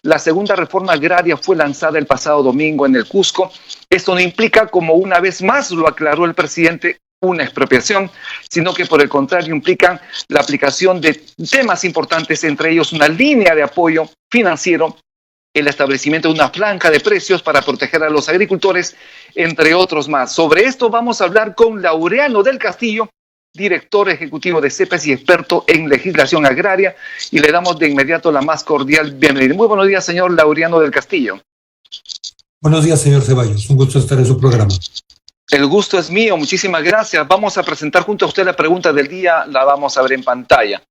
La segunda reforma agraria fue lanzada el pasado domingo en el Cusco. Esto no implica, como una vez más lo aclaró el presidente, una expropiación, sino que por el contrario implican la aplicación de temas importantes, entre ellos una línea de apoyo financiero, el establecimiento de una franja de precios para proteger a los agricultores, entre otros más. Sobre esto vamos a hablar con Laureano del Castillo, director ejecutivo de CEPES y experto en legislación agraria, y le damos de inmediato la más cordial bienvenida. Muy buenos días, señor Laureano del Castillo. Buenos días, señor Ceballos. Un gusto estar en su programa. El gusto es mío, muchísimas gracias. Vamos a presentar junto a usted la pregunta del día, la vamos a ver en pantalla.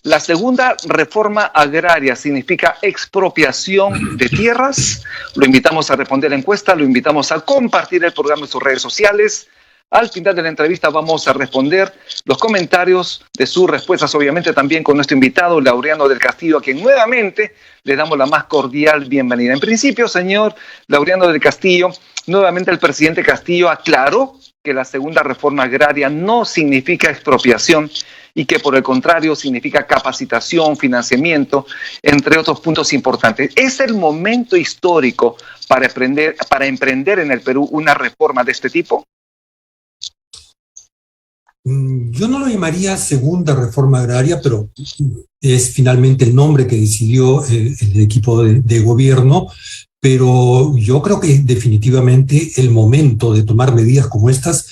La segunda reforma agraria significa expropiación de tierras. Lo invitamos a responder la encuesta, lo invitamos a compartir el programa en sus redes sociales. Al final de la entrevista vamos a responder los comentarios de sus respuestas, obviamente también con nuestro invitado Laureano del Castillo, a quien nuevamente le damos la más cordial bienvenida. En principio, señor Laureano del Castillo, nuevamente el presidente Castillo aclaró que la segunda reforma agraria no significa expropiación y que por el contrario significa capacitación, financiamiento, entre otros puntos importantes. ¿Es el momento histórico para emprender en el Perú una reforma de este tipo? Yo no lo llamaría segunda reforma agraria, pero es finalmente el nombre que decidió el equipo de gobierno, pero yo creo que definitivamente el momento de tomar medidas como estas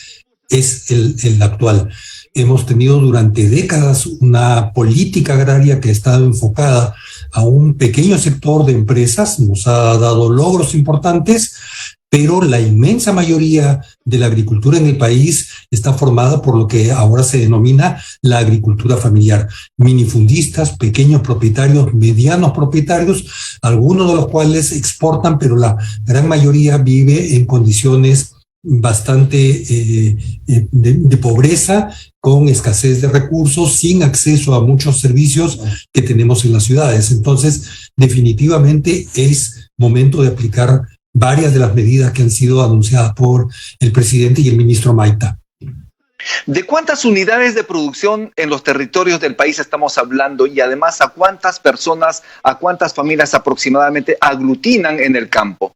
es el actual. Hemos tenido durante décadas una política agraria que ha estado enfocada a un pequeño sector de empresas, nos ha dado logros importantes, pero la inmensa mayoría de la agricultura en el país está formada por lo que ahora se denomina la agricultura familiar. Minifundistas, pequeños propietarios, medianos propietarios, algunos de los cuales exportan, pero la gran mayoría vive en condiciones bastante de pobreza, con escasez de recursos, sin acceso a muchos servicios que tenemos en las ciudades. Entonces, definitivamente es momento de aplicar varias de las medidas que han sido anunciadas por el presidente y el ministro Maita. ¿De cuántas unidades de producción en los territorios del país estamos hablando? Y además, ¿a cuántas personas, a cuántas familias aproximadamente aglutinan en el campo?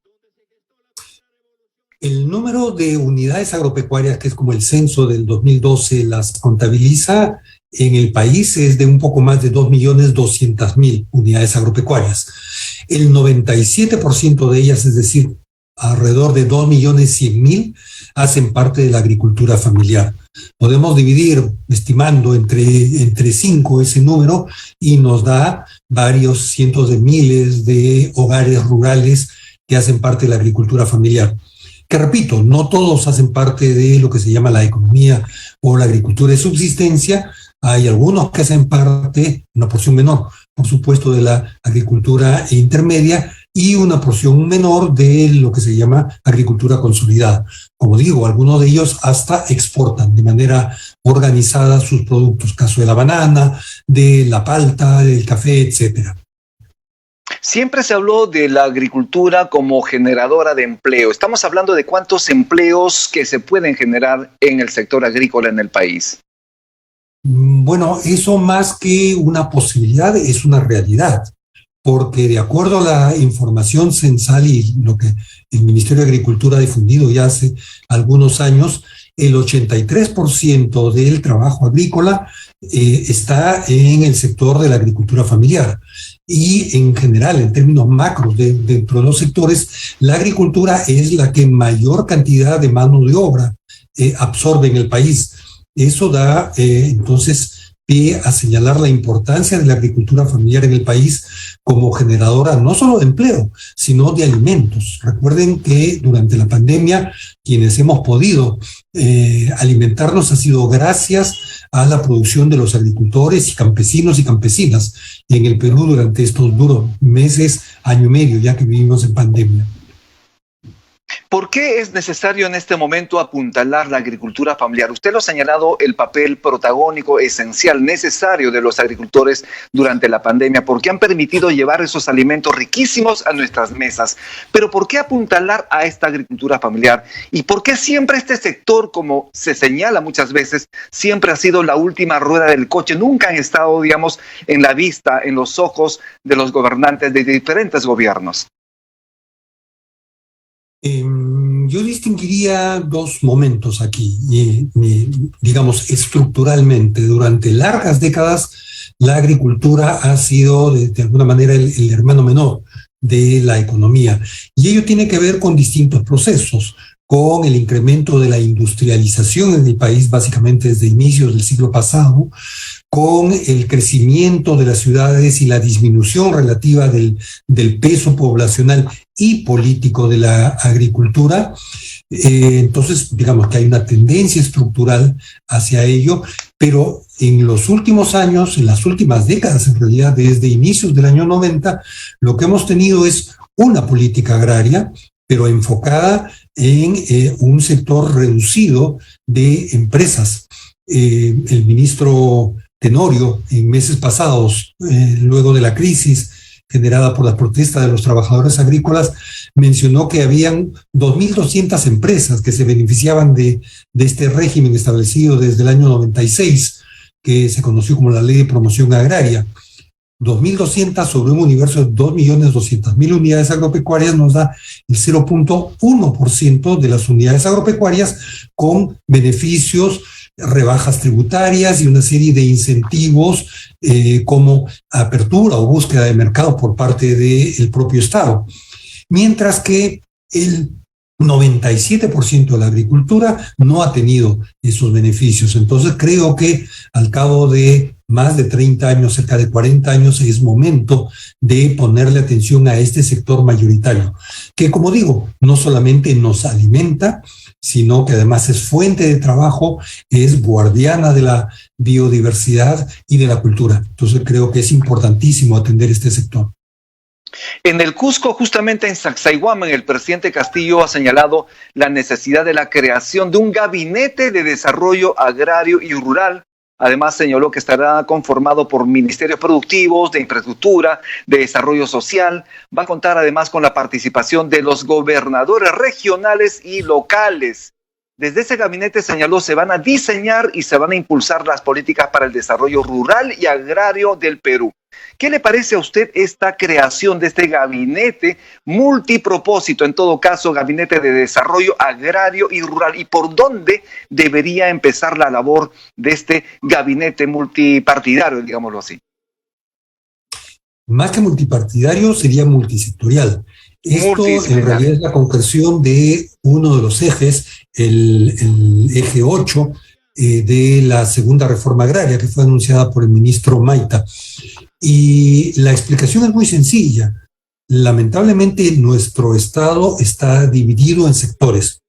El número de unidades agropecuarias, que es como el censo del 2012 las contabiliza en el país, es de un poco más de 2.200.000 unidades agropecuarias. El 97% de ellas, es decir, alrededor de 2.100.000, hacen parte de la agricultura familiar. Podemos dividir, estimando, entre 5 ese número, y nos da varios cientos de miles de hogares rurales que hacen parte de la agricultura familiar. Que repito, no todos hacen parte de lo que se llama la economía o la agricultura de subsistencia. Hay algunos que hacen parte, una porción menor, por supuesto, de la agricultura intermedia y una porción menor de lo que se llama agricultura consolidada. Como digo, algunos de ellos hasta exportan de manera organizada sus productos, caso de la banana, de la palta, del café, etcétera. Siempre se habló de la agricultura como generadora de empleo. Estamos hablando de cuántos empleos que se pueden generar en el sector agrícola en el país. Bueno, eso más que una posibilidad es una realidad, porque de acuerdo a la información censal y lo que el Ministerio de Agricultura ha difundido ya hace algunos años, el 83% del trabajo agrícola está en el sector de la agricultura familiar. Y en general, en términos macros, dentro de los sectores, la agricultura es la que mayor cantidad de mano de obra absorbe en el país. Eso da entonces pie a señalar la importancia de la agricultura familiar en el país como generadora no solo de empleo, sino de alimentos. Recuerden que durante la pandemia quienes hemos podido alimentarnos ha sido gracias a la producción de los agricultores y campesinos y campesinas en el Perú durante estos duros meses, año y medio, ya que vivimos en pandemia. ¿Por qué es necesario en este momento apuntalar la agricultura familiar? Usted lo ha señalado, el papel protagónico, esencial, necesario de los agricultores durante la pandemia, porque han permitido llevar esos alimentos riquísimos a nuestras mesas. Pero ¿por qué apuntalar a esta agricultura familiar? ¿Y por qué siempre este sector, como se señala muchas veces, siempre ha sido la última rueda del coche? Nunca han estado, digamos, en la vista, en los ojos de los gobernantes de diferentes gobiernos. Yo distinguiría dos momentos aquí, digamos, estructuralmente. Durante largas décadas, la agricultura ha sido, de alguna manera, el hermano menor de la economía. Y ello tiene que ver con distintos procesos, con el incremento de la industrialización en el país, básicamente desde inicios del siglo pasado, con el crecimiento de las ciudades y la disminución relativa del peso poblacional y político de la agricultura. Entonces, digamos que hay una tendencia estructural hacia ello, pero en los últimos años, en las últimas décadas, en realidad desde inicios del año 90, lo que hemos tenido es una política agraria, pero enfocada en un sector reducido de empresas. El ministro Tenorio, en meses pasados, luego de la crisis generada por la protesta de los trabajadores agrícolas, mencionó que habían 2.200 empresas que se beneficiaban de este régimen establecido desde el año 96, que se conoció como la Ley de Promoción Agraria. 2.200 sobre un universo de 2.200.000 unidades agropecuarias nos da el 0.1% de las unidades agropecuarias con beneficios, rebajas tributarias y una serie de incentivos como apertura o búsqueda de mercado por parte del propio Estado. Mientras que el 97% de la agricultura no ha tenido esos beneficios. Entonces creo que al cabo de más de 30 años, cerca de 40 años, es momento de ponerle atención a este sector mayoritario, que, como digo, no solamente nos alimenta, sino que además es fuente de trabajo, es guardiana de la biodiversidad y de la cultura. Entonces creo que es importantísimo atender este sector. En el Cusco, justamente en Sacsayhuamán, el presidente Castillo ha señalado la necesidad de la creación de un gabinete de desarrollo agrario y rural. Además, señaló que estará conformado por ministerios productivos, de infraestructura, de desarrollo social. Va a contar además con la participación de los gobernadores regionales y locales. Desde ese gabinete, señaló, se van a diseñar y se van a impulsar las políticas para el desarrollo rural y agrario del Perú. ¿Qué le parece a usted esta creación de este gabinete multipropósito, en todo caso, gabinete de desarrollo agrario y rural? ¿Y por dónde debería empezar la labor de este gabinete multipartidario, digámoslo así? Más que multipartidario, sería multisectorial. Esto en realidad es la concreción de uno de los ejes, el eje 8 de la segunda reforma agraria que fue anunciada por el ministro Maita. Y la explicación es muy sencilla. Lamentablemente nuestro Estado está dividido en sectores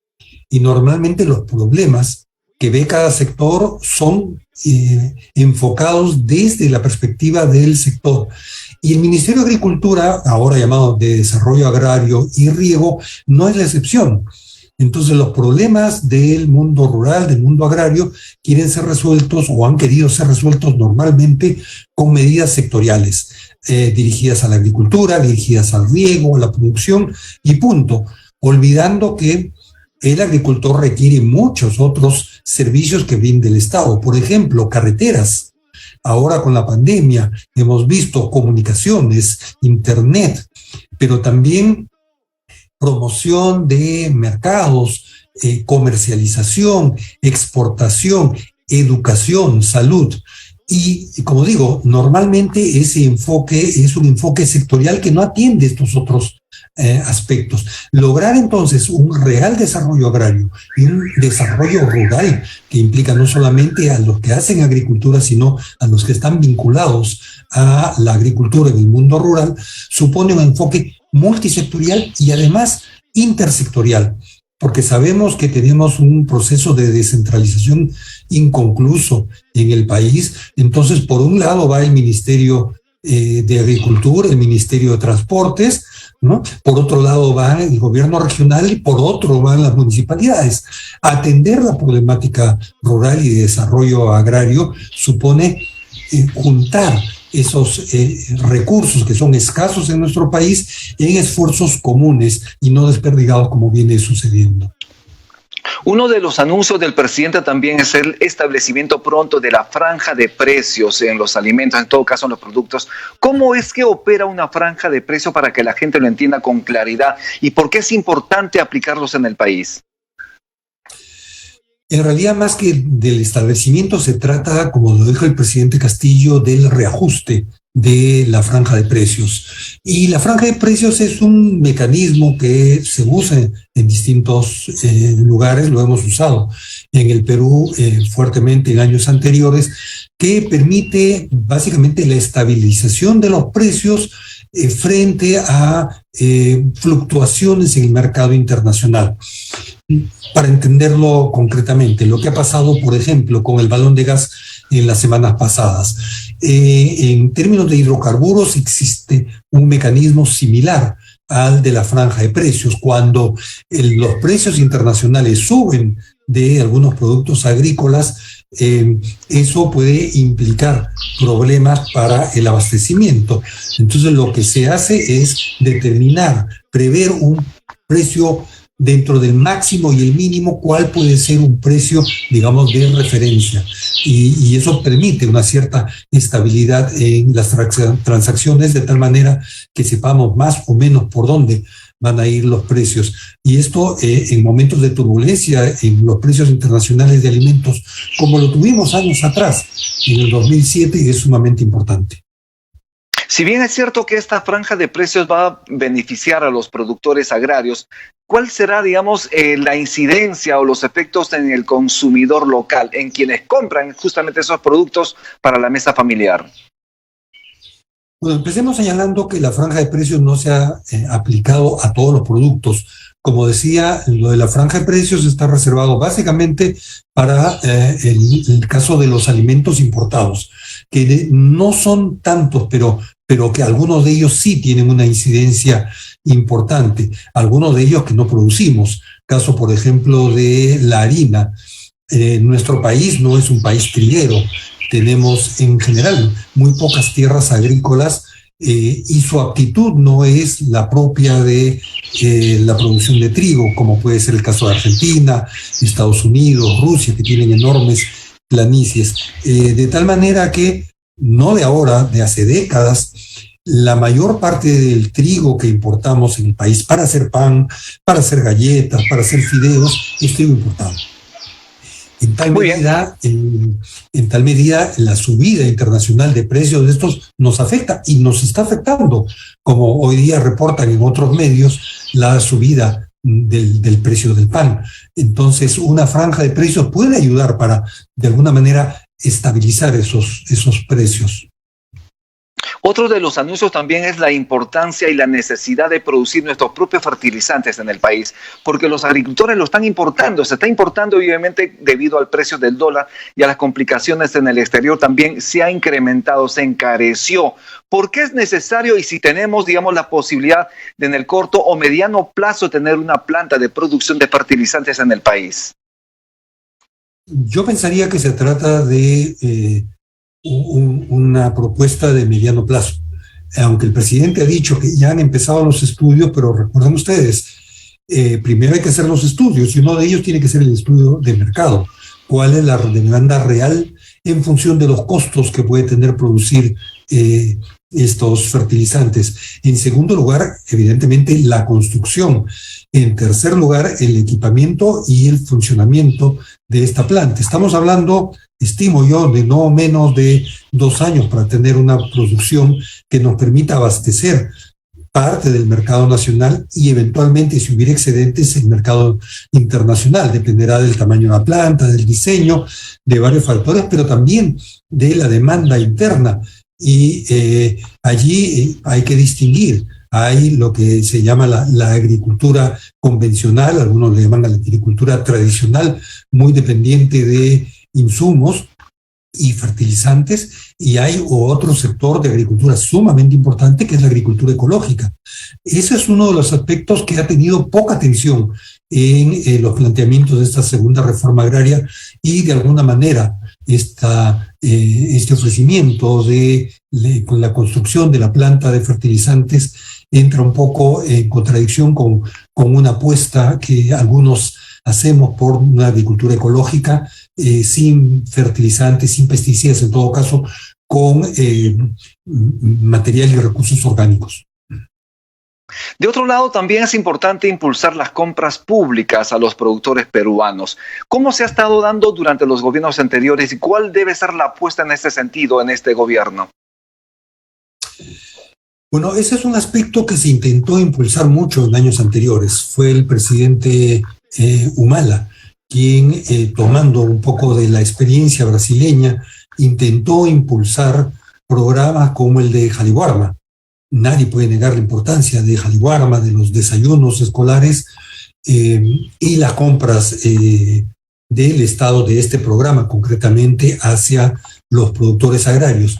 y normalmente los problemas que ve cada sector son enfocados desde la perspectiva del sector. Y el Ministerio de Agricultura, ahora llamado de Desarrollo Agrario y Riego, no es la excepción. Entonces los problemas del mundo rural, del mundo agrario, quieren ser resueltos o han querido ser resueltos normalmente con medidas sectoriales, dirigidas a la agricultura, dirigidas al riego, a la producción y punto, olvidando que el agricultor requiere muchos otros servicios que brinda el Estado. Por ejemplo, carreteras. Ahora con la pandemia hemos visto comunicaciones, internet, pero también promoción de mercados, comercialización, exportación, educación, salud. Y como digo, normalmente ese enfoque es un enfoque sectorial que no atiende estos otros aspectos. Lograr entonces un real desarrollo agrario y un desarrollo rural que implica no solamente a los que hacen agricultura, sino a los que están vinculados a la agricultura en el mundo rural, supone un enfoque multisectorial y además intersectorial, porque sabemos que tenemos un proceso de descentralización inconcluso en el país. Entonces, por un lado va el Ministerio de Agricultura, el Ministerio de Transportes, ¿no? Por otro lado va el gobierno regional y por otro van las municipalidades. Atender la problemática rural y de desarrollo agrario supone juntar esos recursos que son escasos en nuestro país en esfuerzos comunes y no desperdigados como viene sucediendo. Uno de los anuncios del presidente también es el establecimiento pronto de la franja de precios en los alimentos, en todo caso en los productos. ¿Cómo es que opera una franja de precios para que la gente lo entienda con claridad y por qué es importante aplicarlos en el país? En realidad, más que del establecimiento, se trata, como lo dijo el presidente Castillo, del reajuste de la franja de precios. Y la franja de precios es un mecanismo que se usa en distintos lugares, lo hemos usado en el Perú fuertemente en años anteriores, que permite básicamente la estabilización de los precios frente a fluctuaciones en el mercado internacional. Para entenderlo concretamente, lo que ha pasado, por ejemplo, con el balón de gas en las semanas pasadas. En términos de hidrocarburos existe un mecanismo similar al de la franja de precios. Cuando los precios internacionales suben de algunos productos agrícolas, eso puede implicar problemas para el abastecimiento. Entonces lo que se hace es prever un precio dentro del máximo y el mínimo, cuál puede ser un precio, digamos, de referencia. Y eso permite una cierta estabilidad en las transacciones, de tal manera que sepamos más o menos por dónde van a ir los precios. Y esto en momentos de turbulencia en los precios internacionales de alimentos, como lo tuvimos años atrás, en el 2007, es sumamente importante. Si bien es cierto que esta franja de precios va a beneficiar a los productores agrarios, ¿cuál será, digamos, la incidencia o los efectos en el consumidor local, en quienes compran justamente esos productos para la mesa familiar? Bueno, empecemos señalando que la franja de precios no se ha aplicado a todos los productos. Como decía, lo de la franja de precios está reservado básicamente para el caso de los alimentos importados, que no son tantos, pero que algunos de ellos sí tienen una incidencia importante, algunos de ellos que no producimos. Caso, por ejemplo, de la harina. Nuestro país no es un país triguero, tenemos en general muy pocas tierras agrícolas y su aptitud no es la propia de la producción de trigo, como puede ser el caso de Argentina, Estados Unidos, Rusia, que tienen enormes planicies. De tal manera que no de ahora, de hace décadas, la mayor parte del trigo que importamos en el país para hacer pan, para hacer galletas, para hacer fideos, es trigo importado. En tal medida, la subida internacional de precios de estos nos afecta y nos está afectando, como hoy día reportan en otros medios, la subida del precio del pan. Entonces, una franja de precios puede ayudar para, de alguna manera, estabilizar esos precios. Otro de los anuncios también es la importancia y la necesidad de producir nuestros propios fertilizantes en el país, porque los agricultores lo están importando, se está importando obviamente debido al precio del dólar y a las complicaciones en el exterior también se ha incrementado, se encareció. ¿Por qué es necesario y si tenemos, digamos, la posibilidad de en el corto o mediano plazo tener una planta de producción de fertilizantes en el país? Yo pensaría que se trata de una propuesta de mediano plazo. Aunque el presidente ha dicho que ya han empezado los estudios, pero recuerden ustedes, primero hay que hacer los estudios y uno de ellos tiene que ser el estudio de mercado. ¿Cuál es la demanda real en función de los costos que puede tener producir estos fertilizantes? En segundo lugar, evidentemente, la construcción. En tercer lugar, el equipamiento y el funcionamiento de esta planta. Estamos hablando, estimo yo, de no menos de 2 años para tener una producción que nos permita abastecer parte del mercado nacional y eventualmente, si hubiera excedentes, el mercado internacional. Dependerá del tamaño de la planta, del diseño, de varios factores, pero también de la demanda interna. Y allí hay que distinguir. Hay lo que se llama la agricultura convencional, algunos le llaman la agricultura tradicional, muy dependiente de insumos, y fertilizantes, y hay otro sector de agricultura sumamente importante que es la agricultura ecológica. Ese es uno de los aspectos que ha tenido poca atención en los planteamientos de esta segunda reforma agraria, y de alguna manera este ofrecimiento con la construcción de la planta de fertilizantes entra un poco en contradicción con una apuesta que algunos hacemos por una agricultura ecológica, sin fertilizantes, sin pesticidas, en todo caso, con material y recursos orgánicos. De otro lado, también es importante impulsar las compras públicas a los productores peruanos. ¿Cómo se ha estado dando durante los gobiernos anteriores y cuál debe ser la apuesta en este sentido en este gobierno? Bueno, ese es un aspecto que se intentó impulsar mucho en años anteriores. Fue el presidente Humala quien, tomando un poco de la experiencia brasileña, intentó impulsar programas como el de Jaliwarma. Nadie puede negar la importancia de Jaliwarma, de los desayunos escolares y las compras del Estado de este programa, concretamente hacia los productores agrarios.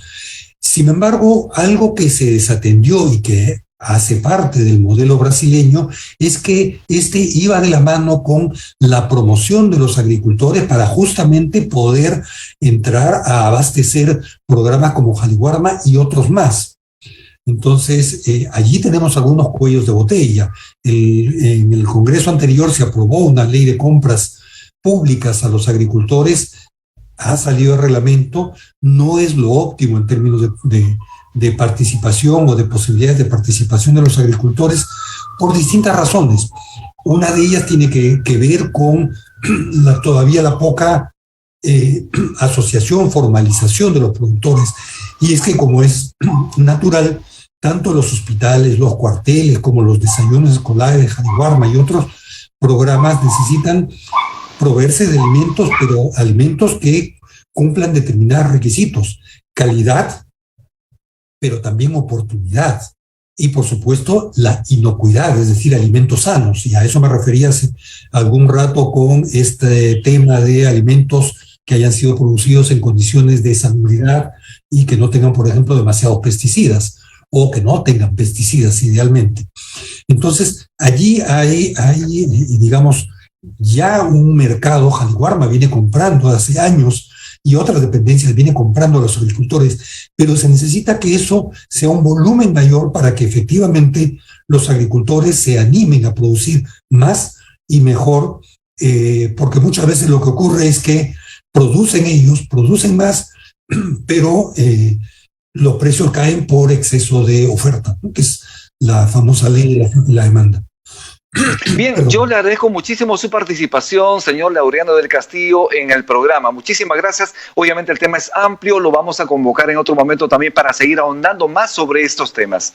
Sin embargo, algo que se desatendió y que hace parte del modelo brasileño es que este iba de la mano con la promoción de los agricultores para justamente poder entrar a abastecer programas como Jaliwarma y otros más. Entonces, allí tenemos algunos cuellos de botella. En el Congreso anterior se aprobó una ley de compras públicas a los agricultores. Ha salido el reglamento, no es lo óptimo en términos de participación o de posibilidades de participación de los agricultores por distintas razones. Una de ellas tiene que ver con todavía la poca asociación, formalización de los productores. Y es que, como es natural, tanto los hospitales, los cuarteles, como los desayunos escolares, Jaliwarma y otros programas necesitan proveerse de alimentos, pero alimentos que cumplan determinados requisitos: calidad, pero también oportunidad. Y, por supuesto, la inocuidad, es decir, alimentos sanos. Y a eso me refería hace algún rato con este tema de alimentos que hayan sido producidos en condiciones de salubridad y que no tengan, por ejemplo, demasiados pesticidas, o que no tengan pesticidas idealmente. Entonces, allí hay digamos, ya un mercado. Jaliwarma viene comprando hace años y otras dependencias vienen comprando a los agricultores, pero se necesita que eso sea un volumen mayor para que efectivamente los agricultores se animen a producir más y mejor, porque muchas veces lo que ocurre es que producen más, pero los precios caen por exceso de oferta, ¿no? Que es la famosa ley de la demanda. Bien, yo le agradezco muchísimo su participación, señor Laureano del Castillo, en el programa. Muchísimas gracias. Obviamente el tema es amplio, lo vamos a convocar en otro momento también para seguir ahondando más sobre estos temas.